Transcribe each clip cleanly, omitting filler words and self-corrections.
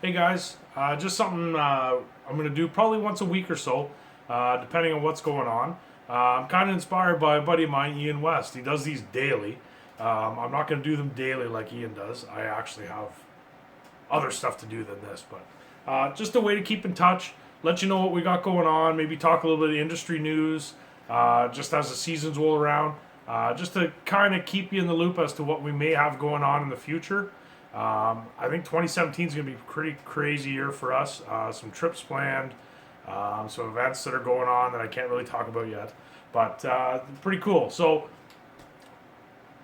Hey guys, just something I'm going to do probably once a week or so, depending on what's going on. I'm kind of inspired by a buddy of mine, Ian West. He does these daily. I'm not going to do them daily like Ian does. I actually have other stuff to do than this, but just a way to keep in touch, let you know what we got going on, maybe talk a little bit of industry news, just as the seasons roll around, just to kind of keep you in the loop as to what we may have going on in the future. I think 2017 is going to be a pretty crazy year for us. Some trips planned, some events that are going on that I can't really talk about yet, but pretty cool. So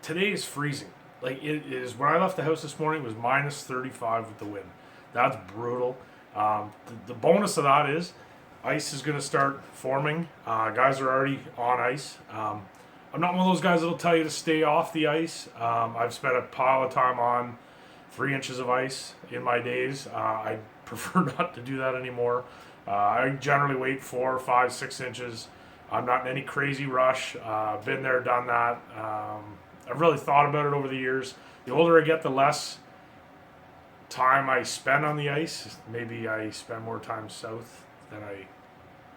today is freezing. Like it is. When I left the house this morning, it was minus 35 with the wind. That's brutal. The bonus of that is ice is going to start forming. Guys are already on ice. I'm not one of those guys that'll tell you to stay off the ice. I've spent a pile of time on 3 inches of ice in my days. I prefer not to do that anymore. I generally wait 4, 5, 6 inches. I'm not in any crazy rush. Been there, done that. I've really thought about it over the years. The older I get, the less time I spend on the ice. Maybe I spend more time south than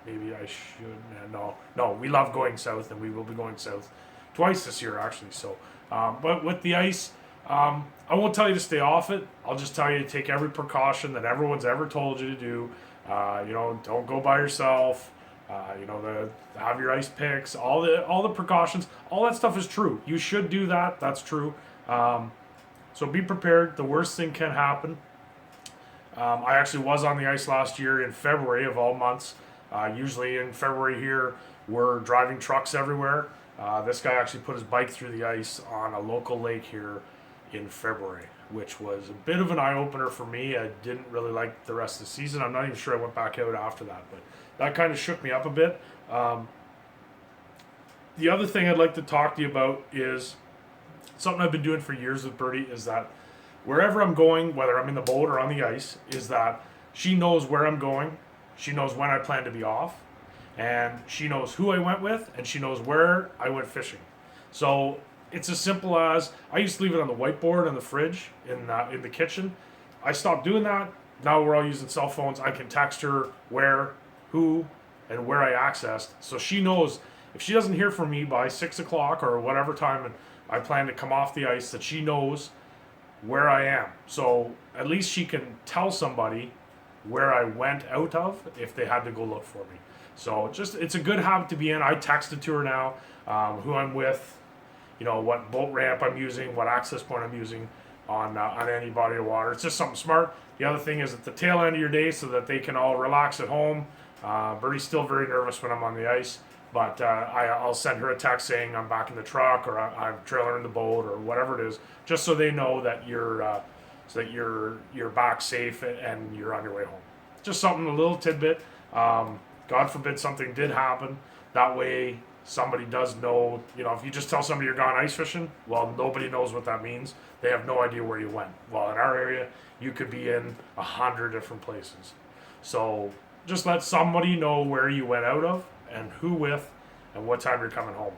maybe I should. No, we love going south, and we will be going south twice this year actually. So, but with the ice, I won't tell you to stay off it. I'll just tell you to take every precaution that everyone's ever told you to do. Don't go by yourself. Have your ice picks, all the precautions, all that stuff is true. You should do that. That's true. So be prepared. The worst thing can happen. I actually was on the ice last year in February of all months. Usually in February here, we're driving trucks everywhere. This guy actually put his bike through the ice on a local lake here in February, which was a bit of an eye-opener for me. I didn't really like the rest of the season. I'm not even sure I went back out after that, but that kind of shook me up a bit. The other thing I'd like to talk to you about is something I've been doing for years with Birdee, is that wherever I'm going, whether I'm in the boat or on the ice, is that she knows where I'm going, she knows when I plan to be off, and she knows who I went with, and she knows where I went fishing. So it's as simple as, I used to leave it on the whiteboard in the fridge in the kitchen. I stopped doing that. Now we're all using cell phones. I can text her where, who, and where I accessed. So she knows if she doesn't hear from me by 6 o'clock or whatever time and I plan to come off the ice, that she knows where I am. So at least she can tell somebody where I went out of if they had to go look for me. So it's a good habit to be in. I texted to her now, who I'm with, what boat ramp I'm using, what access point I'm using on any body of water. It's just something smart. The other thing is at the tail end of your day, so that they can all relax at home. Birdie's still very nervous when I'm on the ice, but I'll send her a text saying I'm back in the truck, or I'm trailing in the boat, or whatever it is, just so they know that you're back safe and you're on your way home. Just something, a little tidbit. God forbid something did happen. That way somebody does know, if you just tell somebody you're gone ice fishing, well, nobody knows what that means. They have no idea where you went. Well, in our area, you could be in 100 different places. So just let somebody know where you went out of and who with and what time you're coming home.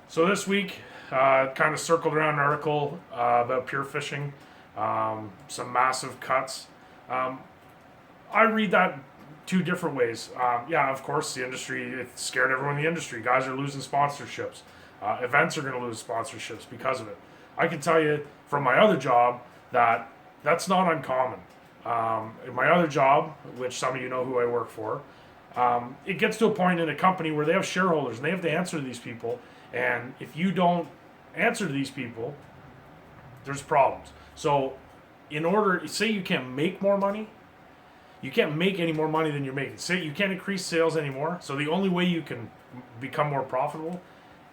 So this week, kind of circled around an article about pure fishing, some massive cuts. I read that two different ways. Of course, the industry, it scared everyone in the industry. Guys are losing sponsorships. Events are going to lose sponsorships because of it. I can tell you from my other job that that's not uncommon. In my other job, which some of you know who I work for, it gets to a point in a company where they have shareholders and they have to answer to these people. And if you don't answer to these people, there's problems. So in order, say you can't make more money, you can't make any more money than you're making. Say you can't increase sales anymore. So the only way you can become more profitable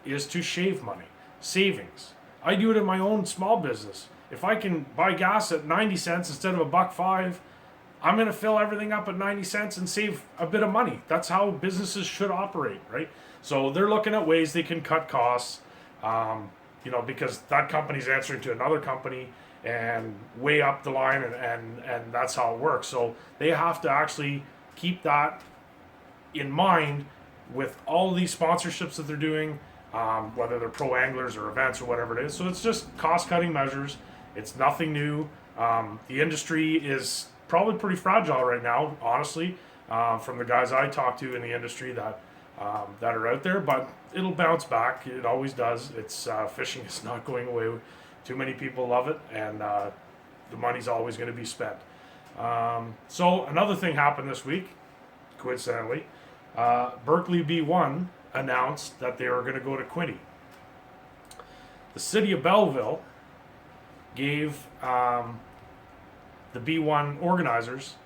is to shave money, savings. I do it in my own small business. If I can buy gas at 90 cents instead of $1.05, I'm going to fill everything up at 90 cents and save a bit of money. That's how businesses should operate, right? So they're looking at ways they can cut costs, because that company's answering to another company and way up the line, and that's how it works. So they have to actually keep that in mind with all these sponsorships that they're doing, whether they're pro anglers or events or whatever it is. So it's just cost cutting measures, It's nothing new. The industry is probably pretty fragile right now, honestly, from the guys I talk to in the industry that are out there. But it'll bounce back. It always does. It's fishing is not going away. Too many people love it, and the money's always going to be spent. So another thing happened this week, coincidentally. Berkeley B1 announced that they were going to go to Quinte. The city of Belleville gave the B1 organizers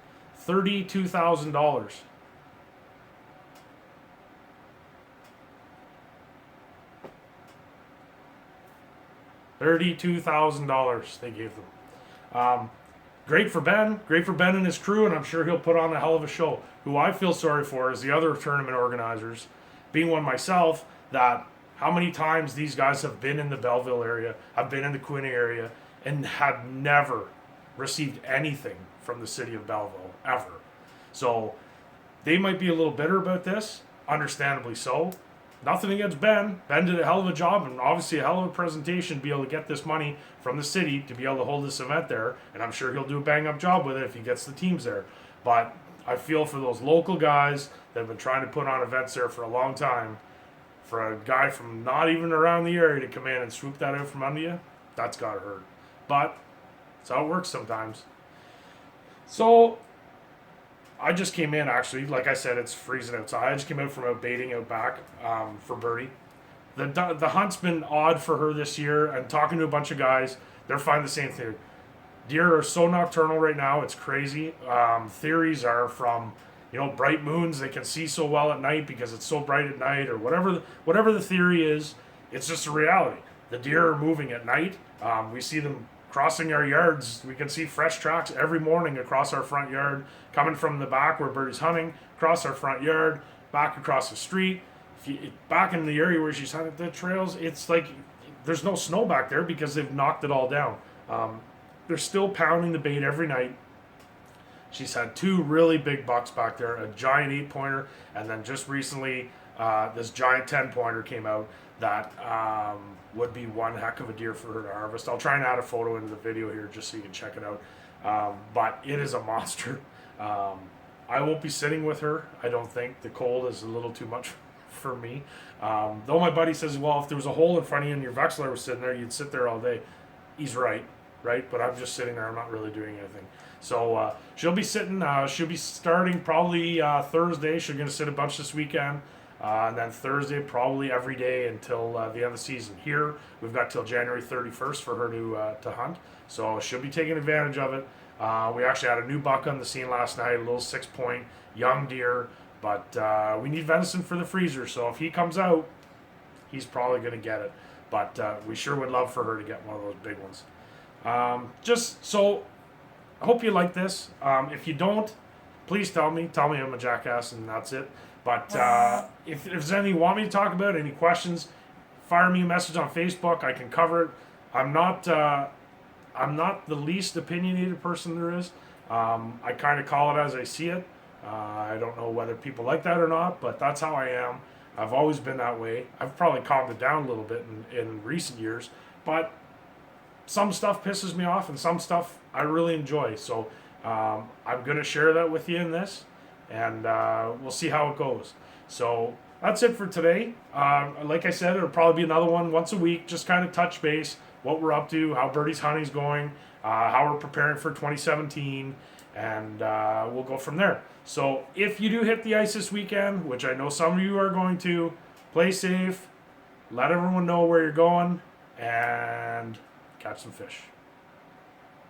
$32,000. $32,000 they gave them. Great for Ben. Great for Ben and his crew, and I'm sure he'll put on a hell of a show. Who I feel sorry for is the other tournament organizers, being one myself, that how many times these guys have been in the Belleville area, have been in the Quinte area, and have never received anything from the city of Belleville, ever. So they might be a little bitter about this, understandably so. Nothing against Ben. Ben did a hell of a job and obviously a hell of a presentation to be able to get this money from the city to be able to hold this event there. And I'm sure he'll do a bang-up job with it if he gets the teams there. But I feel for those local guys that have been trying to put on events there for a long time, for a guy from not even around the area to come in and swoop that out from under you, that's got to hurt. But that's how it works sometimes. So I just came in, actually. Like I said, it's freezing outside. I just came out from out baiting out back for Birdee. The hunt's been odd for her this year, and talking to a bunch of guys, they're finding the same thing. Deer are so nocturnal right now, it's crazy. Theories are from, bright moons. They can see so well at night because it's so bright at night, or whatever the theory is. It's just a reality. The deer are moving at night. We see them crossing our yards. We can see fresh tracks every morning across our front yard, coming from the back where Birdee's hunting, across our front yard, back across the street. Back in the area where she's hunting the trails, it's like there's no snow back there because they've knocked it all down. They're still pounding the bait every night. She's had 2 really big bucks back there, a giant 8-pointer, and then just recently this giant 10-pointer came out that would be one heck of a deer for her to harvest. I'll try and add a photo into the video here just so you can check it out. But it is a monster. I won't be sitting with her. I don't think. The cold is a little too much for me. Though my buddy says, well, if there was a hole in front of you and your Vexler was sitting there, you'd sit there all day. He's right? But I'm just sitting there. I'm not really doing anything. So she'll be sitting. She'll be starting probably Thursday. She's going to sit a bunch this weekend. And then Thursday, probably every day until the end of the season. Here, we've got till January 31st for her to hunt. So she'll be taking advantage of it. We actually had a new buck on the scene last night, a little 6-point, young deer. But we need venison for the freezer. So if he comes out, he's probably going to get it. But we sure would love for her to get one of those big ones. Just so, I hope you like this. If you don't, please tell me. Tell me I'm a jackass and that's it. But if there's anything you want me to talk about, any questions, fire me a message on Facebook. I can cover it. I'm not the least opinionated person there is. I kind of call it as I see it. I don't know whether people like that or not, but that's how I am. I've always been that way. I've probably calmed it down a little bit in recent years, but some stuff pisses me off and some stuff I really enjoy. So I'm going to share that with you in this. And we'll see how it goes. So that's it for today. Like I said, it'll probably be another one once a week, just kind of touch base, what we're up to, how Birdee's hunting's going, how we're preparing for 2017, and we'll go from there. So if you do hit the ice this weekend, which I know some of you are going to, play safe, let everyone know where you're going, and catch some fish.